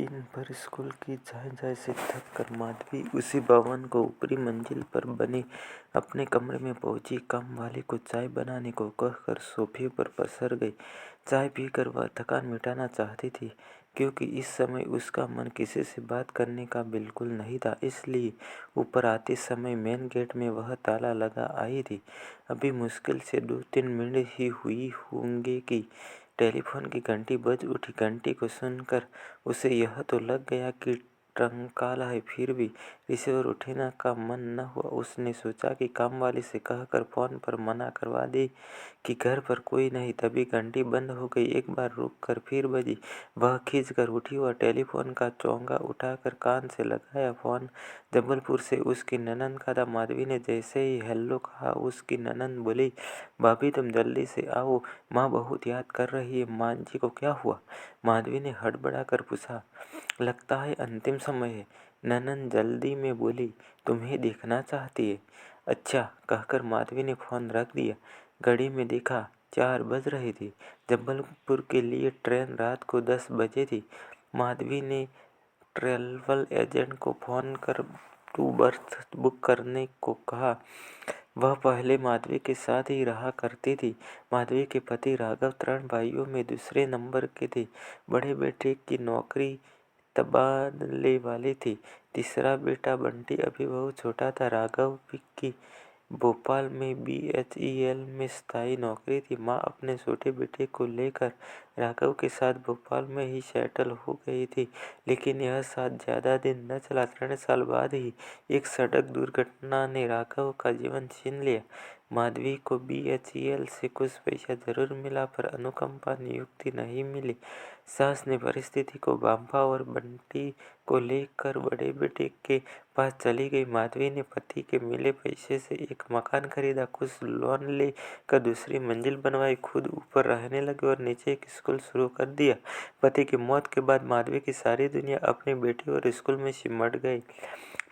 दिन भर स्कूल की जाए से थक कर माधवी उसी भवन को ऊपरी मंजिल पर बने अपने कमरे में पहुंची। काम वाली को चाय बनाने को कहकर सोफे पर पसर गई। चाय पीकर वह थकान मिटाना चाहती थी, क्योंकि इस समय उसका मन किसी से बात करने का बिल्कुल नहीं था। इसलिए ऊपर आते समय मेन गेट में वह ताला लगा आई थी। अभी मुश्किल से 2-3 मिनट ही हुई होंगे कि टेलीफोन की घंटी बज उठी। घंटी को सुनकर उसे यह तो लग गया कि ट्रंकाल है, फिर भी रिसीवर उठाने का मन न हुआ। उसने सोचा कि कामवाली से कहकर फोन पर मना करवा दे कि घर पर कोई नहीं। तभी घंटी बंद हो गई। एक बार रुक कर फिर बजी। वह खींच कर उठी और टेलीफोन का चोंगा उठाकर कान से लगाया। फोन जबलपुर से उसकी ननंद का था। माधवी ने जैसे ही हेलो कहा, उसकी ननंद बोली, भाभी तुम जल्दी से आओ, माँ बहुत याद कर रही है। माँ जी को क्या हुआ? माधवी ने हड़बड़ाकर पूछा। लगता है अंतिम समय है, ननंद जल्दी में बोली। तुम्हें देखना चाहती है। अच्छा, कहकर माधवी ने फोन रख दिया। घड़ी में देखा 4 बज रही थी। जबलपुर के लिए ट्रेन रात को 10 बजे थी। माधवी ने ट्रैवल एजेंट को फोन कर 2 बर्थ बुक करने को कहा। वह पहले माधवी के साथ ही रहा करती थी। माधवी के पति राघव 3 भाइयों में दूसरे नंबर के थे। बड़े बेटे की नौकरी तबादले वाली थी। तीसरा बेटा बंटी अभी बहुत छोटा था। राघव की भोपाल में BHEL में स्थायी नौकरी थी। माँ अपने छोटे बेटे को लेकर राघव के साथ भोपाल में ही सेटल हो गई थी। लेकिन यह साथ ज्यादा दिन न चला। 3 साल बाद ही एक सड़क दुर्घटना ने राघव का जीवन छीन लिया। माधवी को BHEL से कुछ पैसा जरूर मिला, पर अनुकंपा नियुक्ति नहीं मिली। सास ने परिस्थिति को भांपा और बंटी को लेकर बड़े बेटे के पास चली गई। माधवी ने पति के मिले पैसे से एक मकान खरीदा, कुछ लोन ले कर दूसरी मंजिल बनवाई, खुद ऊपर रहने लगे और नीचे एक स्कूल शुरू कर दिया। पति की मौत के बाद माधवी की सारी दुनिया अपने बेटे और स्कूल में सिमट गई।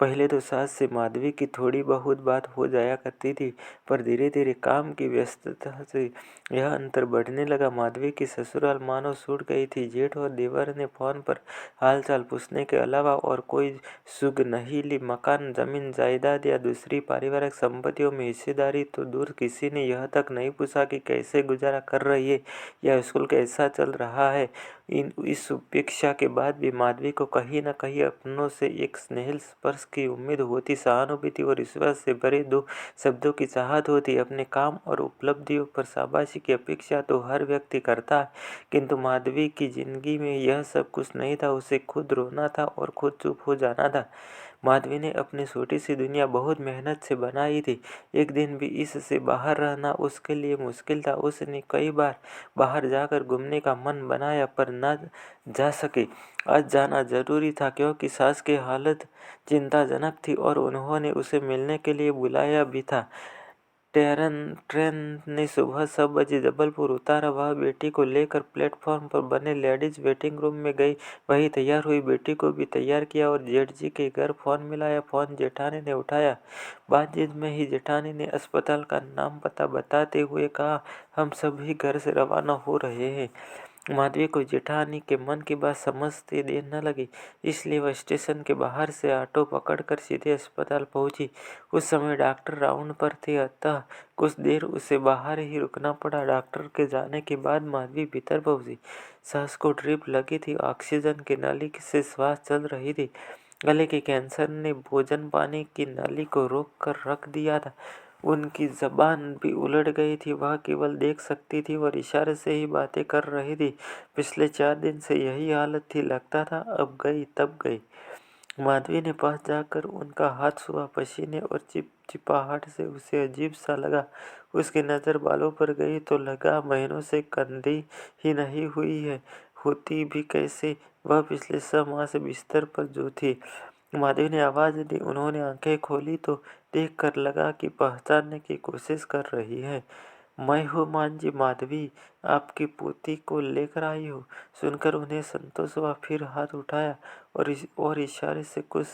पहले तो सास से माधवी की थोड़ी बहुत बात हो जाया करती थी, पर धीरे धीरे काम की व्यस्तता से यह अंतर बढ़ने लगा। माधवी की ससुराल मानो छूट गई थी। जेठ और देवर ने फोन पर हालचाल पूछने के अलावा और कोई सुग नहीं ली। मकान, जमीन जायदाद या दूसरी पारिवारिक संपत्तियों में हिस्सेदारी तो दूर, किसी ने यह तक नहीं पूछा कि कैसे गुजारा कर रही है या स्कूल कैसा चल रहा है। इस उपेक्षा के बाद भी माधवी को कहीं न कहीं अपनों से एक स्नेह स्पर्श की उम्मीद होती, सहानुभूति और विश्वास से भरे 2 शब्दों की चाहत होती। अपने काम और उपलब्धियों पर शाबाशी की अपेक्षा तो हर व्यक्ति करता है, किंतु माधवी की जिंदगी में यह सब कुछ नहीं था। उसे खुद रोना था और खुद चुप हो जाना था। माधवी ने अपनी छोटी सी दुनिया बहुत मेहनत से बनाई थी। एक दिन भी इससे बाहर रहना उसके लिए मुश्किल था। उसने कई बार बाहर जाकर घूमने का मन बनाया, पर न जा सके। आज जाना जरूरी था, क्योंकि सास की हालत चिंताजनक थी और उन्होंने उसे मिलने के लिए बुलाया भी था। ट्रेन ने सुबह 7 बजे जबलपुर उतारा। वह बेटी को लेकर प्लेटफॉर्म पर बने लेडीज वेटिंग रूम में गई। वही तैयार हुई। बेटी को भी तैयार किया और जेठ जी के घर फोन मिलाया। फोन जेठानी ने उठाया। बातचीत में ही जेठानी ने अस्पताल का नाम पता बताते हुए कहा, हम सभी घर से रवाना हो रहे हैं। माधवी को जेठानी के मन की बात समझते देर न लगी, इसलिए वह स्टेशन के बाहर से ऑटो पकड़कर सीधे अस्पताल पहुंची। उस समय डॉक्टर राउंड पर थे, अतः कुछ देर उसे बाहर ही रुकना पड़ा। डॉक्टर के जाने के बाद माधवी भीतर पहुंची। सास को ड्रिप लगी थी, ऑक्सीजन की नली से श्वास चल रही थी। गले के कैंसर ने भोजन पानी की नली को रोक कर रख दिया था। उनकी जबान भी उलट गई थी। वह केवल देख सकती थी और इशारे से ही बातें कर रही थी। पिछले 4 दिन से यही हालत थी। लगता था अब गई तब गई। माधवी ने पास जाकर उनका हाथ छुआ। पसीने और चिपचिपाहट से उसे अजीब सा लगा। उसकी नज़र बालों पर गई तो लगा महीनों से कंघी ही नहीं हुई है। होती भी कैसे? वह पिछले 6 माह से बिस्तर पर जो थी। माधवी ने आवाज़ दी। उन्होंने आंखें खोली तो देखकर लगा कि पहचानने की कोशिश कर रही है। मैं हूँ मांझी, माधवी आपकी पोती को लेकर आई हूँ। सुनकर उन्हें संतोष हुआ। फिर हाथ उठाया और इशारे से कुछ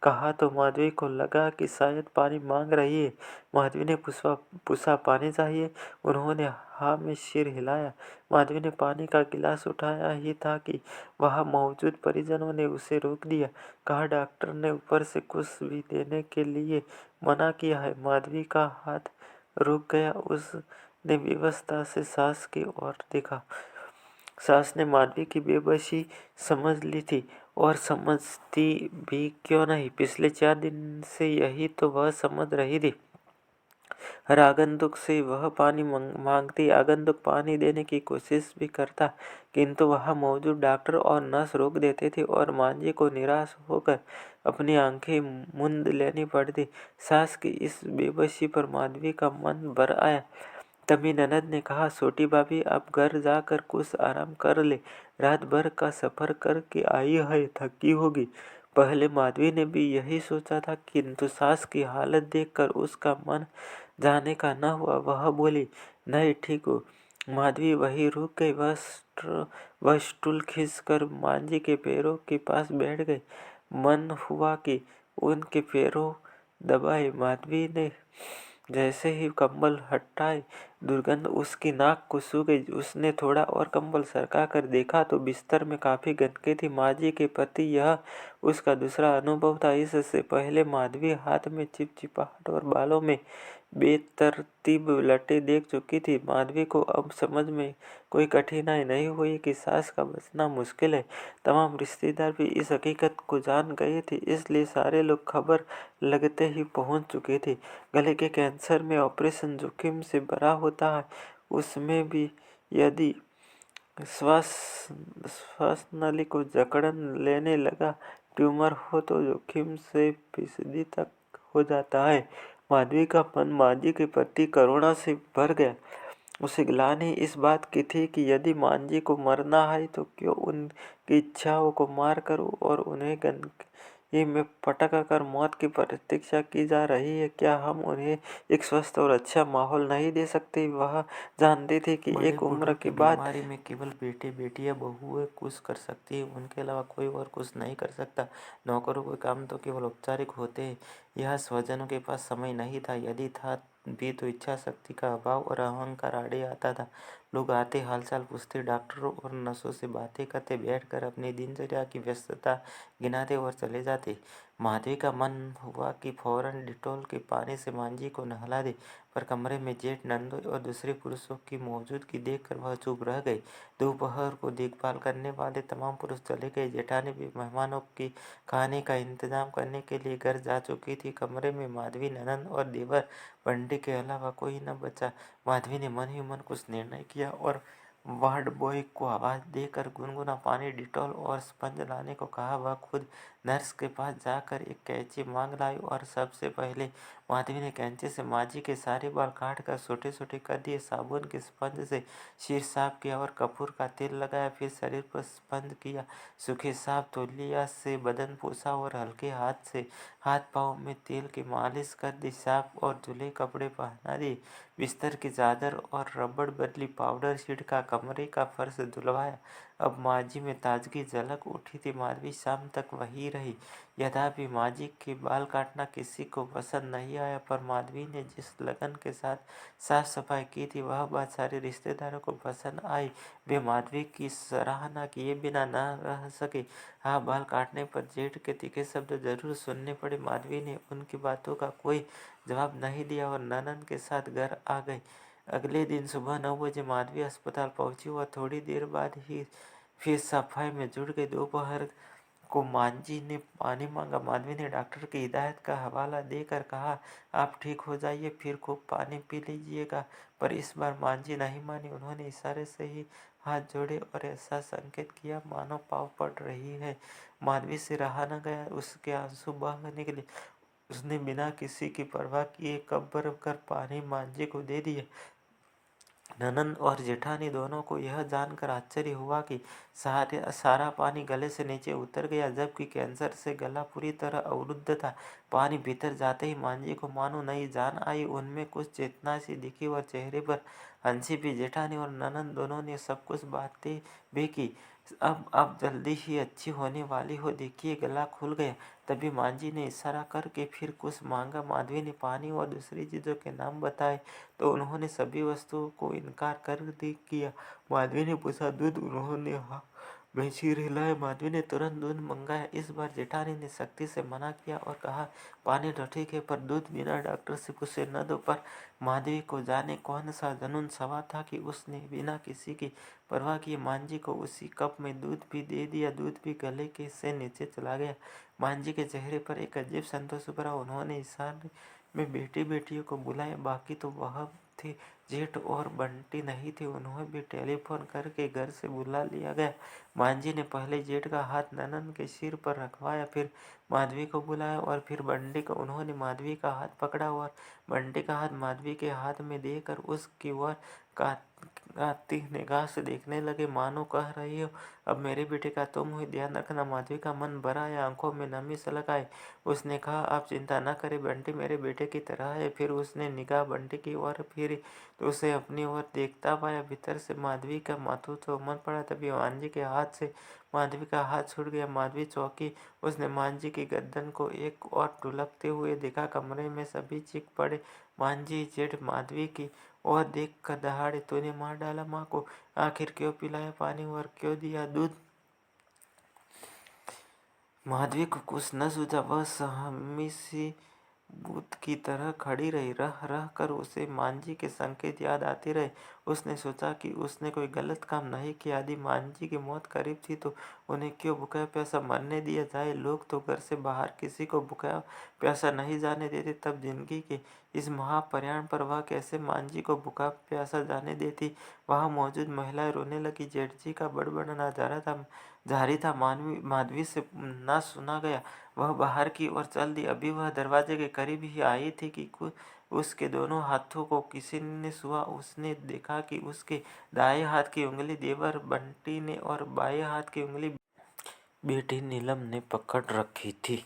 कहा तो माधवी को लगा कि शायद पानी मांग रही है। माधवी ने पूछा पानी चाहिए? उन्होंने हाँ में सिर हिलाया। माधवी ने पानी का गिलास उठाया ही था कि वहाँ मौजूद परिजनों ने उसे रोक दिया। कहा डॉक्टर ने ऊपर से कुछ भी देने के लिए मना किया है। माधवी का हाथ रुक गया। उसने विवशता से सास की ओर देखा। सास ने माधवी की बेबसी समझ ली थी और समझती भी क्यों नहीं। पिछले 4 दिन से यही तो वह समझ रही थी। हर आगंतुक से वह पानी मांगती, आगंतुक पानी देने की कोशिश भी करता, किंतु वहां मौजूद डॉक्टर और नर्स रोक देते थे और मांझी को निराश होकर अपनी आंखें मूंद लेनी पड़ती। सास की इस बेबसी पर माधवी का मन भर आया। तभी ननद ने कहा, छोटी भाभी अब घर जाकर कुछ आराम कर ले, रात भर का सफर करके आई है, थकी होगी। पहले माधवी ने भी यही सोचा था, किंतु सास की हालत देखकर उसका मन जाने का न हुआ। वह बोली, नहीं ठीक हो। माधवी वहीं रुक गई। वह स्टूल खींचकर मांझी के पैरों के पास बैठ गई। मन हुआ कि उनके पैरों दबाए। माधवी ने जैसे ही कंबल हटाए, दुर्गंध उसकी नाक को छू गई। उसने थोड़ा और कंबल सरका कर देखा तो बिस्तर में काफी गंदगी थी। मांझी के प्रति यह उसका दूसरा अनुभव था। इससे पहले माधवी हाथ में चिपचिपाहट और बालों में बेतरतीब लटें देख चुकी थी। माधवी को अब समझ में कोई कठिनाई नहीं हुई कि सास का बचना मुश्किल है। तमाम रिश्तेदार भी इस हकीकत को जान गए थे, इसलिए सारे लोग खबर लगते ही पहुंच चुके थे। गले के कैंसर में ऑपरेशन जोखिम से भरा होता है, उसमें भी यदि श्वास नली को जकड़न लेने लगा ट्यूमर हो तो जोखिम 100% तक हो जाता है। माधवी का मन मांझी के प्रति करुणा से भर गया। उसे ग्लानि इस बात की थी कि यदि मांझी को मरना है तो क्यों उनकी इच्छाओं को मार कर और उन्हें गंदगी में पटक कर मौत की प्रतीक्षा की जा रही है। क्या हम उन्हें एक स्वस्थ और अच्छा माहौल नहीं दे सकते? वह जानती थी कि एक उम्र के बाद बीमारी में केवल बेटे बेटियां बहुएं कुछ कर सकती है, उनके अलावा कोई और कुछ नहीं कर सकता। नौकरों के काम तो केवल औपचारिक होते हैं। यह स्वजनों के पास समय नहीं था, यदि था भी तो इच्छा शक्ति का अभाव और अहंकार आड़े आता था। लोग आते, हालचाल पूछते, डॉक्टरों और नर्सों से बातें करते, बैठकर अपनी दिनचर्या की व्यस्तता गिनाते और चले जाते। माधवी का मन हुआ कि फौरन डिटॉल के पानी से मांझी को नहला दे, पर कमरे में जेठ, नंदोई और दूसरे पुरुषों की मौजूदगी देखकर वह चुप रह गई। दोपहर को देखभाल करने वाले तमाम पुरुष चले गए। जेठानी भी मेहमानों की खाने का इंतजाम करने के लिए घर जा चुकी थी। कमरे में माधवी, ननद और देवर पंडित के अलावा कोई न बचा। माधवी ने मन ही मन कुछ निर्णय किया और वार्ड बॉय को आवाज देकर गुनगुना पानी, डिटॉल और स्पंज लाने को कहा। वह खुद नर्स के पास जाकर एक कैंची मांग लाई और सबसे पहले माधवी ने कैंची से मांझी के सारे बाल काट कर छोटे छोटे कर दिए। साबुन के स्पंज से सिर साफ किया और कपूर का तेल लगाया, फिर शरीर पर स्पंज किया। सूखे साफ तौलिया से बदन पोछा और हल्के हाथ से हाथ पांव में तेल की मालिश कर दी। साफ और धुले कपड़े पहना दिए। बिस्तर की चादर और रबड़ बदली, पाउडर छिड़का, कमरे का फर्श धुलवाया। अब मांझी में ताजगी झलक उठी थी। माधवी शाम तक वही रही। यद्यपि मांझी के बाल काटना किसी को पसंद नहीं आया, पर माधवी ने जिस लगन के साथ साफ सफाई की थी वह बात सारे रिश्तेदारों को पसंद आई। वे माधवी की सराहना किए बिना न रह सके। हाँ, बाल काटने पर जेठ के तीखे शब्द जरूर सुनने पड़े। माधवी ने उनकी बातों का कोई जवाब नहीं दिया और ननद के साथ घर आ गई। अगले दिन सुबह 9 बजे माधवी अस्पताल पहुंची। वह थोड़ी देर बाद ही फिर सफाई में जुट गई। दोपहर को मांझी ने पानी मांगा। माधवी ने डॉक्टर की हिदायत का हवाला देकर कहा, आप ठीक हो जाइए, फिर खूब पानी पी लीजिएगा। पर इस बार मांझी नहीं मानी। उन्होंने इशारे से ही हाथ जोड़े और ऐसा संकेत किया मानो पाँव पड़ रही है। माधवी से रहा न गया, उसके आंसू बह निकले। उसने बिना किसी की परवाह किए कप भर कर पानी मांझी को दे दिया। ननंद और जेठानी दोनों को यह जानकर आश्चर्य हुआ कि सारा पानी गले से नीचे उतर गया, जबकि कैंसर से गला पूरी तरह अवरुद्ध था। पानी भीतर जाते ही मांझी को मानो नई जान आई। उनमें कुछ चेतना सी दिखी और चेहरे पर हंसी भी। जेठानी और ननंद दोनों ने सब कुछ बातें भी की। अब जल्दी ही अच्छी होने वाली हो, देखिए गला खुल गया। तभी मांझी ने इशारा करके फिर कुछ मांगा। माधवी ने पानी और दूसरी चीजों के नाम बताए तो उन्होंने सभी वस्तुओं को इनकार कर किया। माधवी ने पूछा दूध, उन्होंने हाँ में सिर हिलाया। माधवी ने तुरंत दूध मंगाया। इस बार जेठानी ने सख्ती से मना किया और कहा पानी तो ठीक है, पर दूध बिना डॉक्टर से पूछे न दो। पर माधवी को जाने कौन सा जुनून सवार था कि उसने बिना किसी की परवाह किए मांझी को उसी कप में दूध भी दे दिया। दूध भी गले के से नीचे चला गया। मांझी के चेहरे पर एक अजीब संतोष उभरा। उन्होंने इशारे में बेटी बेटियों को बुलाया। बाकी तो वह थे, जेठ और बंटी नहीं थे। उन्हें भी टेलीफोन करके घर से बुला लिया गया। मांझी ने पहले जेठ का हाथ ननंद के सिर पर रखवाया, फिर माधवी को बुलाया और फिर बंटी को। उन्होंने माधवी का हाथ पकड़ा और बंटी का हाथ माधवी के हाथ में देकर उसकी ओर काती निगाह से देखने लगे, मानो कह रही हो अब मेरे बेटे का तुम ही ध्यान रखना। माधवी का मन भर आया, आंखों में नमी छलक आई। उसने कहा आप चिंता न करें, बंटी मेरे बेटे की तरह है। फिर उसने निगाह बंटी की ओर फिरी तो उसे अपनी ओर देखता पाया। भीतर से माधवी का माथुं तो उमड़ पड़ा। तभी मांझी के हाथ से माधवी का हाथ छूट गया। माधवी चौंकी। उसने मांझी की गर्दन को एक और ढुलकते हुए देखा। कमरे में सभी चीख पड़े। मांझी जेठ माधवी की और देख कर दहाड़े, तूने मार डाला माँ को, आखिर क्यों पिलाया पानी और क्यों दिया दूध। माधवी को कुछ न सूझा। वह सहमी सी भूत की तरह खड़ी रही। रह रह कर उसे मांझी के संकेत याद आते रहे। उसने सोचा कि उसने कोई गलत काम नहीं किया। यदि मांझी की मौत करीब थी तो उन्हें क्यों भूखा प्यासा मरने दिया जाए। लोग तो घर से बाहर किसी को भूखा प्यासा नहीं जाने देते, तब जिंदगी के इस महाप्रयाण पर वह कैसे मांझी को भूखा प्यासा जाने देती। वहां मौजूद महिलाएं रोने लगी। जेठ जी का बड़बड़ाना जारी था। माधवी से ना सुना गया। वह बाहर की ओर चल दी। अभी वह दरवाजे के करीब ही आई थी कि उसके दोनों हाथों को किसी ने छुआ। उसने देखा कि उसके दाएं हाथ की उंगली देवर बंटी ने और बाएं हाथ की उंगली बेटी नीलम ने पकड़ रखी थी।